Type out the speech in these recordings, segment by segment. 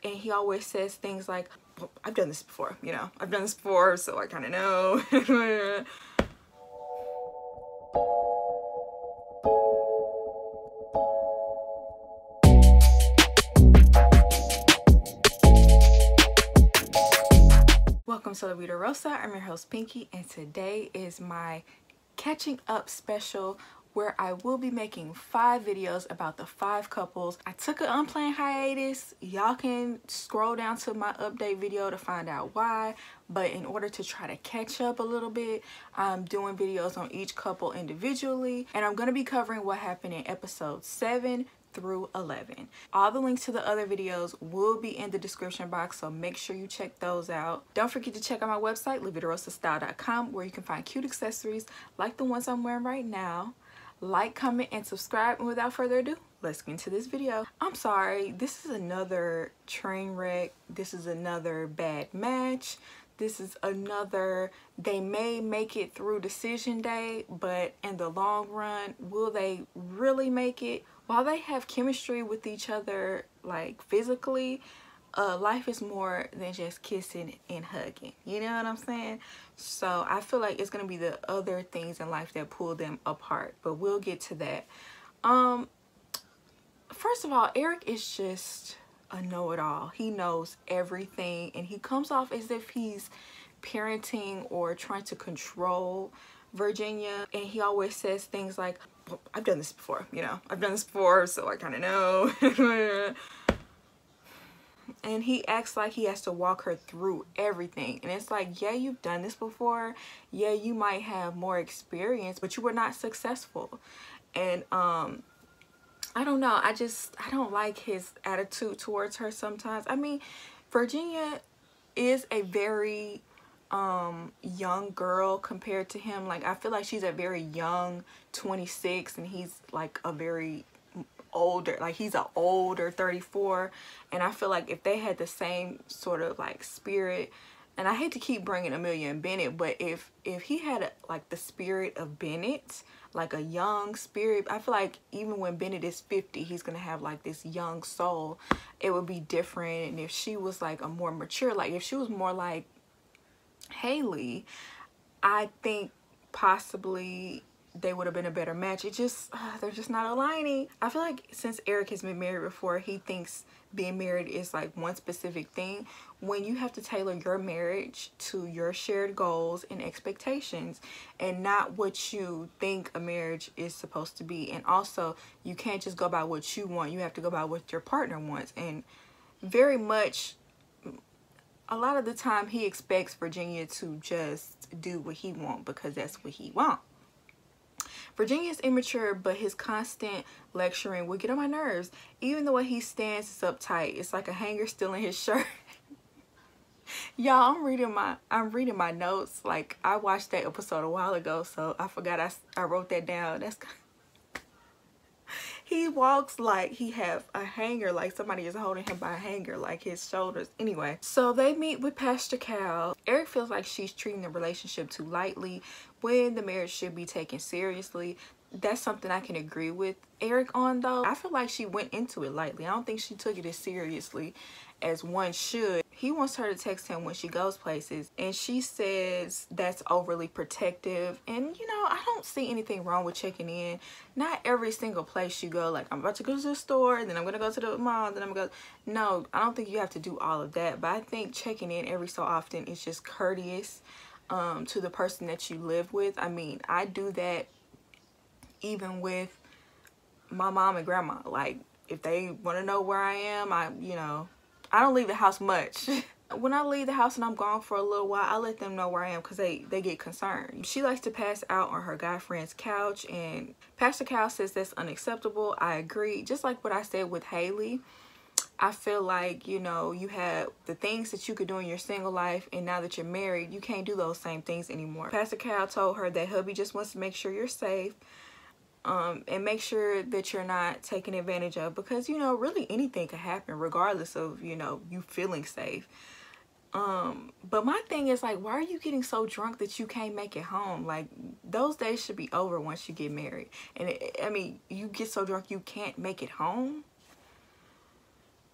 and he always says things like, well, I've done this before, you know, I've done this before, so I kind of know. Welcome to La Vida Rosa. I'm your host Pinky, and today is my catching up special where I will be making 5 videos about the 5 couples. I took an unplanned hiatus. Y'all can scroll down to my update video to find out why, but in order to try to catch up a little bit, I'm doing videos on each couple individually, and I'm going to be covering what happened in episode 7 through 11. All the links to the other videos will be in the description box, so make sure you check those out. Don't forget to check out my website, lavidarosastyle.com, where you can find cute accessories like the ones I'm wearing right now. Like, comment, and subscribe, and without further ado, let's get into this video. I'm sorry, this is another train wreck. This is another bad match. This is another, they may make it through decision day, but in the long run, will they really make it? While they have chemistry with each other, like physically, life is more than just kissing and hugging. You know what I'm saying? So I feel like it's going to be the other things in life that pull them apart, but we'll get to that. First of all, Erik is just a know-it-all. He knows everything, and he comes off as if he's parenting or trying to control Virginia, and he always says things like, well, I've done this before, you know, I've done this before, so I kind of know. And he acts like he has to walk her through everything, and it's like, yeah, you've done this before, yeah, you might have more experience, but you were not successful. And I don't know, I don't like his attitude towards her sometimes. I mean, Virginia is a very young girl compared to him. Like, I feel like she's a very young 26, and he's like a very older, like he's an older 34. And I feel like if they had the same sort of like spirit, and I hate to keep bringing Amelia and Bennett, but if he had like the spirit of Bennett, like a young spirit, I feel like even when Bennett is 50, he's gonna have like this young soul. It would be different. And if she was like a more mature, like if she was more like Haley, I think possibly they would have been a better match. It just, they're just not aligning. I feel like since Erik has been married before, he thinks being married is like one specific thing, when you have to tailor your marriage to your shared goals and expectations, and not what you think a marriage is supposed to be. And also, you can't just go by what you want. You have to go by what your partner wants. And very much, a lot of the time, he expects Virginia to just do what he wants because that's what he wants. Virginia is immature, but his constant lecturing will get on my nerves. Even the way he stands is uptight. It's like a hanger still in his shirt. Y'all, I'm reading my notes. Like, I watched that episode a while ago, so I forgot I wrote that down. That's he walks like he have a hanger, like somebody is holding him by a hanger, like his shoulders. Anyway, so they meet with Pastor Cal. Erik feels like she's treating the relationship too lightly when the marriage should be taken seriously. That's something I can agree with Erik on, though. I feel like she went into it lightly. I don't think she took it as seriously as one should. He wants her to text him when she goes places, and she says that's overly protective. And you know, I don't see anything wrong with checking in. Not every single place you go, like, I'm about to go to the store, then I'm gonna go to the mall, then I'm gonna go. No, I don't think you have to do all of that, but I think checking in every so often is just courteous to the person that you live with. I mean, I do that even with my mom and grandma. Like, if they want to know where I am, you know, I don't leave the house much. When I leave the house and I'm gone for a little while, I let them know where I am because they get concerned. She likes to pass out on her guy friend's couch, and Pastor Cal says that's unacceptable. I agree. Just like what I said with Haley, I feel like, you know, you have the things that you could do in your single life, and now that you're married, you can't do those same things anymore. Pastor Cal told her that hubby just wants to make sure you're safe. And make sure that you're not taken advantage of, because, you know, really anything could happen regardless of, you know, you feeling safe. But my thing is, like, why are you getting so drunk that you can't make it home? Like, those days should be over once you get married. And I mean, you get so drunk you can't make it home.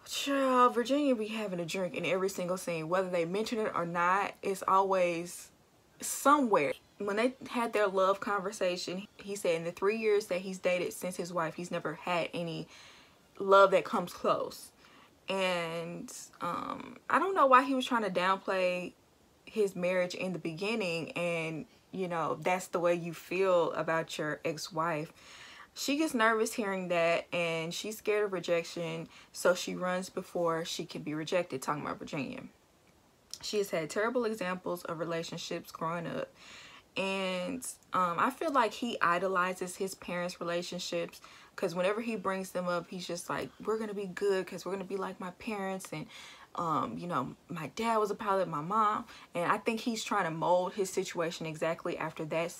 Child, Virginia be having a drink in every single scene. Whether they mention it or not, it's always somewhere. When they had their love conversation, he said in the 3 years that he's dated since his wife, he's never had any love that comes close. And I don't know why he was trying to downplay his marriage in the beginning, and you know, that's the way you feel about your ex-wife. She gets nervous hearing that, and she's scared of rejection, so she runs before she can be rejected. Talking about Virginia, she has had terrible examples of relationships growing up, and I feel like he idolizes his parents' relationships, because whenever he brings them up, he's just like, we're gonna be good because we're gonna be like my parents, and you know, my dad was a pilot, my mom, and I think he's trying to mold his situation exactly after that,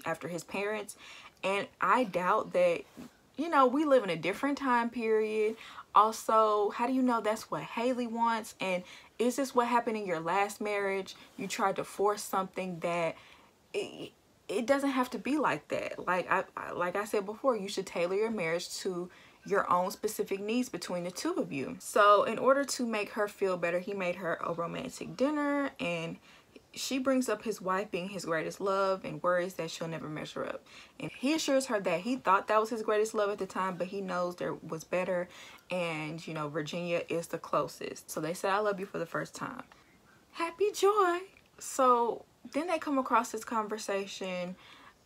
after his parents. And I doubt that, you know, we live in a different time period. Also, how do you know that's what Haley wants? And is this what happened in your last marriage? You tried to force something that it doesn't have to be like that. Like I said before, you should tailor your marriage to your own specific needs between the two of you. So in order to make her feel better, he made her a romantic dinner, and she brings up his wife being his greatest love and worries that she'll never measure up. And he assures her that he thought that was his greatest love at the time, but he knows there was better, and you know, Virginia is the closest. So they said, I love you for the first time. Happy joy. So then they come across this conversation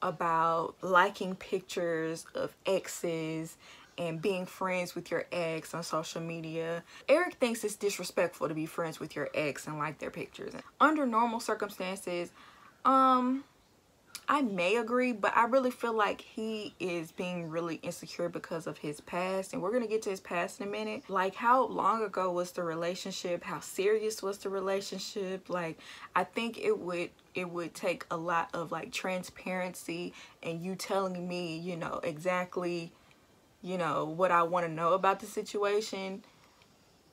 about liking pictures of exes and being friends with your ex on social media. Erik thinks it's disrespectful to be friends with your ex and like their pictures. Under normal circumstances, I may agree, but I really feel like he is being really insecure because of his past, and we're gonna get to his past in a minute. Like, how long ago was the relationship? How serious was the relationship? Like, I think it would take a lot of like transparency and you telling me, you know, exactly, you know, what I want to know about the situation.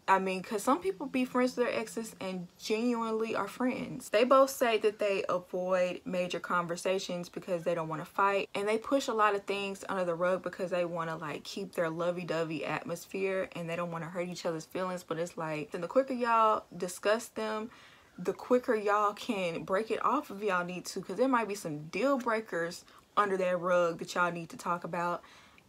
I mean, because some people be friends with their exes and genuinely are friends. They both say that they avoid major conversations because they don't want to fight, and they push a lot of things under the rug because they want to like keep their lovey-dovey atmosphere, and they don't want to hurt each other's feelings. But it's like, and the quicker y'all discuss them, the quicker y'all can break it off if y'all need to, because there might be some deal breakers under that rug that y'all need to talk about,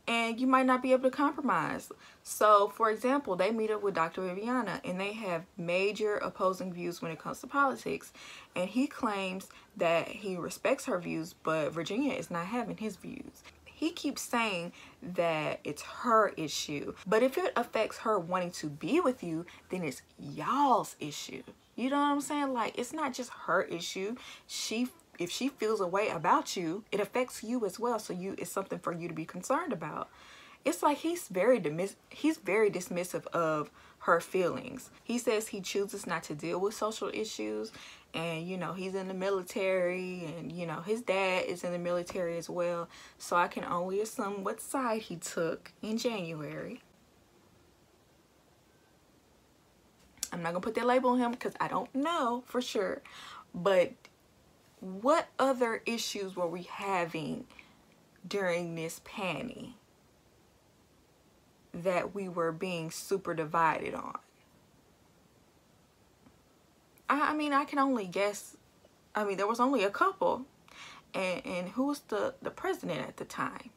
and you might not be able to compromise. So for example, they meet up with Dr. Viviana, and they have major opposing views when it comes to politics, and he claims that he respects her views, but Virginia is not having his views. He keeps saying that it's her issue, but if it affects her wanting to be with you, then it's y'all's issue. You know what I'm saying? Like, it's not just her issue. If she feels a way about you, it affects you as well. So it's something for you to be concerned about. It's like he's very dismissive of her feelings. He says he chooses not to deal with social issues, and you know, he's in the military, and you know, his dad is in the military as well. So I can only assume what side he took in January. I'm not gonna put that label on him because I don't know for sure, but what other issues were we having during this panty that we were being super divided on? I mean, I can only guess. I mean, there was only a couple, and who was the president at the time?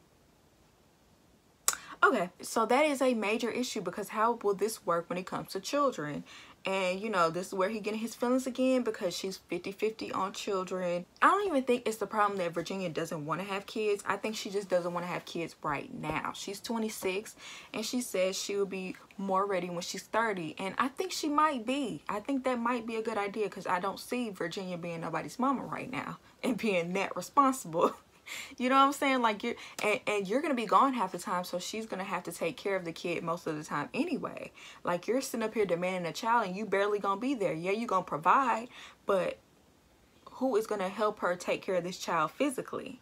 Okay, so that is a major issue, because how will this work when it comes to children? And you know, this is where he getting his feelings again, because she's 50-50 on children. I don't even think it's the problem that Virginia doesn't want to have kids. I think she just doesn't want to have kids right now. She's 26, and she says she will be more ready when she's 30, and I think she might be. I think that might be a good idea, because I don't see Virginia being nobody's mama right now and being that responsible. You know what I'm saying? Like, you're gonna be gone half the time, so she's gonna have to take care of the kid most of the time anyway. Like, you're sitting up here demanding a child, and you barely gonna be there. Yeah, you're gonna provide, but who is gonna help her take care of this child physically?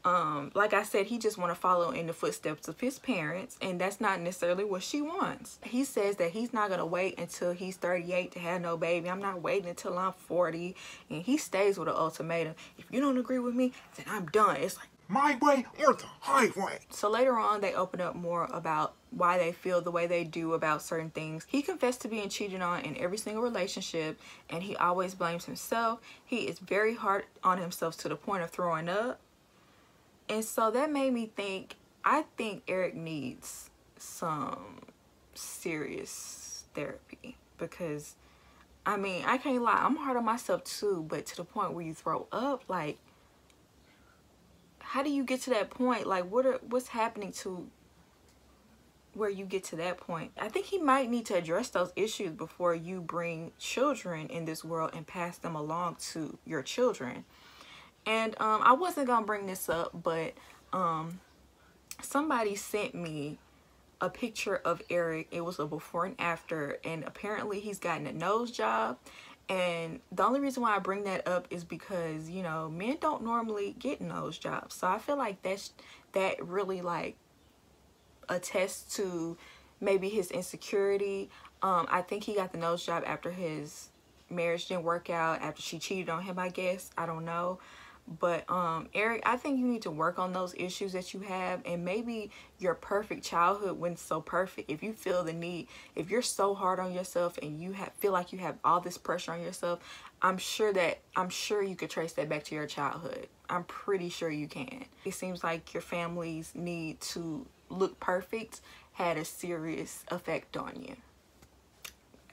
Like I said, he just want to follow in the footsteps of his parents, and that's not necessarily what she wants. He says that he's not gonna wait until he's 38 to have no baby. I'm not waiting until I'm 40, and he stays with an ultimatum. If you don't agree with me, then I'm done. It's like, my way or the highway. So later on, they open up more about why they feel the way they do about certain things. He confessed to being cheated on in every single relationship, and he always blames himself. He is very hard on himself to the point of throwing up. And so that made me think, I think Erik needs some serious therapy, because I mean, I can't lie, I'm hard on myself too, but to the point where you throw up, like, how do you get to that point? Like, what's happening to where you get to that point? I think he might need to address those issues before you bring children in this world and pass them along to your children. And I wasn't gonna bring this up, but somebody sent me a picture of Erik. It was a before and after, and apparently he's gotten a nose job. And the only reason why I bring that up is because, you know, men don't normally get nose jobs, so I feel like that really like attests to maybe his insecurity. I think he got the nose job after his marriage didn't work out, after she cheated on him, I guess. I don't know. But Erik, I think you need to work on those issues that you have, and maybe your perfect childhood wasn't so perfect. If you feel the need, if you're so hard on yourself and you feel like you have all this pressure on yourself, I'm sure you could trace that back to your childhood. I'm pretty sure you can. It seems like your family's need to look perfect had a serious effect on you.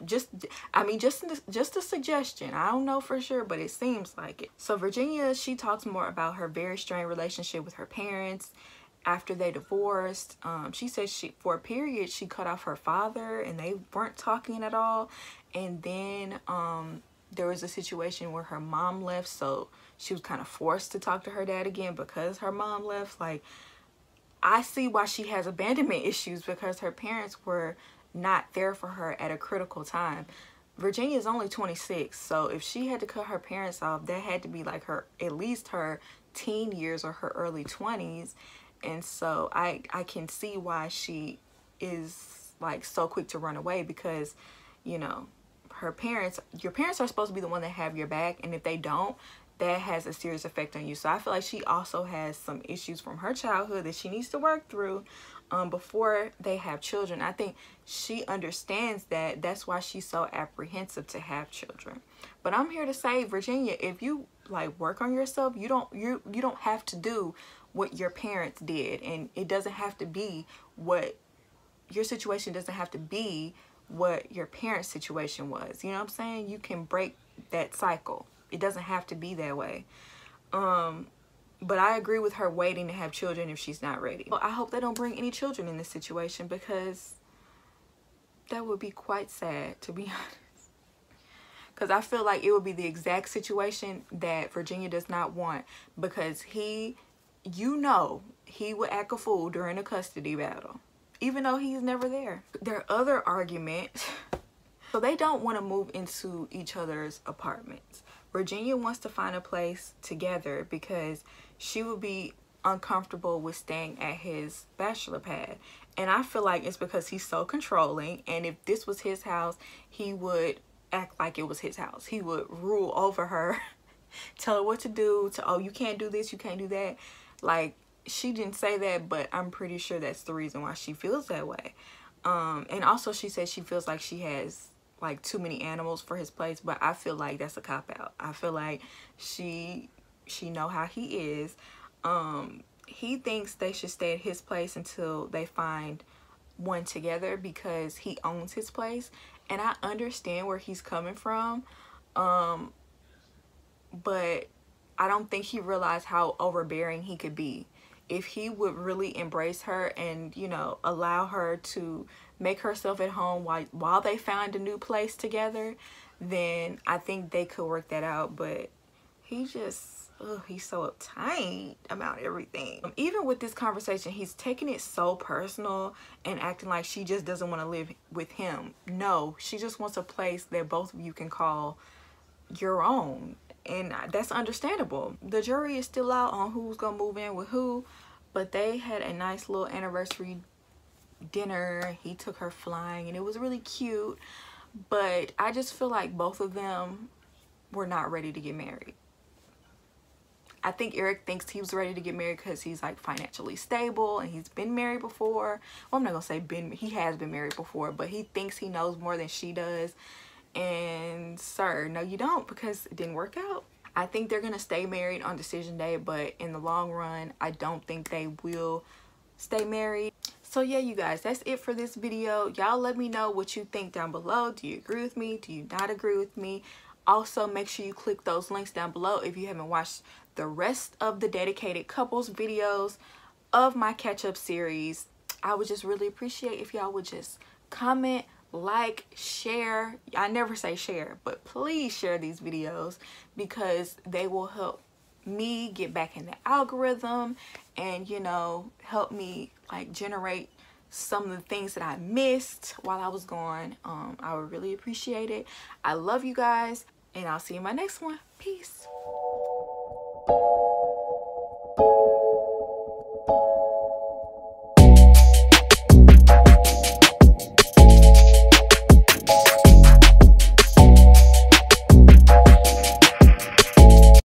Just a suggestion. I don't know for sure, but it seems like it. So Virginia, she talks more about her very strained relationship with her parents after they divorced. She says for a period she cut off her father and they weren't talking at all. And then there was a situation where her mom left, so she was kind of forced to talk to her dad again because her mom left. Like, I see why she has abandonment issues, because her parents were not there for her at a critical time. Virginia is only 26, so if she had to cut her parents off, that had to be like at least her teen years or her early 20s. And so I can see why she is like so quick to run away, because, you know, your parents are supposed to be the one that have your back, and if they don't, that has a serious effect on you. So I feel like she also has some issues from her childhood that she needs to work through before they have children. I think she understands that. That's why she's so apprehensive to have children. But I'm here to say, Virginia, if you like work on yourself, you don't have to do what your parents did, and it doesn't have to be what your situation doesn't have to be what your parents' situation was. You know what I'm saying? You can break that cycle. It doesn't have to be that way. But I agree with her waiting to have children if she's not ready. Well, I hope they don't bring any children in this situation, because that would be quite sad, to be honest. Because I feel like it would be the exact situation that Virginia does not want, because he would act a fool during a custody battle, even though he's never there. Their other argument, so they don't want to move into each other's apartments. Virginia wants to find a place together because she would be uncomfortable with staying at his bachelor pad. And I feel like it's because he's so controlling, and if this was his house, he would act like it was his house. He would rule over her, tell her what to do, oh, you can't do this, you can't do that. Like, she didn't say that, but I'm pretty sure that's the reason why she feels that way. And also she says she feels like she has like too many animals for his place, but I feel like that's a cop-out. I feel like she know how he is. He thinks they should stay at his place until they find one together, because he owns his place, and I understand where he's coming from, but I don't think he realized how overbearing he could be. If he would really embrace her and, you know, allow her to make herself at home while they found a new place together, then I think they could work that out. But he just, he's so uptight about everything. Even with this conversation, he's taking it so personal and acting like she just doesn't want to live with him. No, she just wants a place that both of you can call your own. And that's understandable. The jury is still out on who's gonna move in with who, but they had a nice little anniversary dinner. He took her flying and it was really cute, but I just feel like both of them were not ready to get married. I think Erik thinks he was ready to get married because he's like financially stable and he's been married before. Well, I'm not gonna say he has been married before, but he thinks he knows more than she does. And sir, no you don't, because it didn't work out. I think they're gonna stay married on decision day, but in the long run, I don't think they will stay married. So yeah, you guys, that's it for this video. Y'all let me know what you think down below. Do you agree with me? Do you not agree with me? Also, make sure you click those links down below if you haven't watched the rest of the dedicated couples videos of my catch-up series. I would just really appreciate if y'all would just comment, like, share. I never say share, but please share these videos because they will help me get back in the algorithm and, you know, help me like generate some of the things that I missed while I was gone. I would really appreciate it. I love you guys, and I'll see you in my next one. Peace.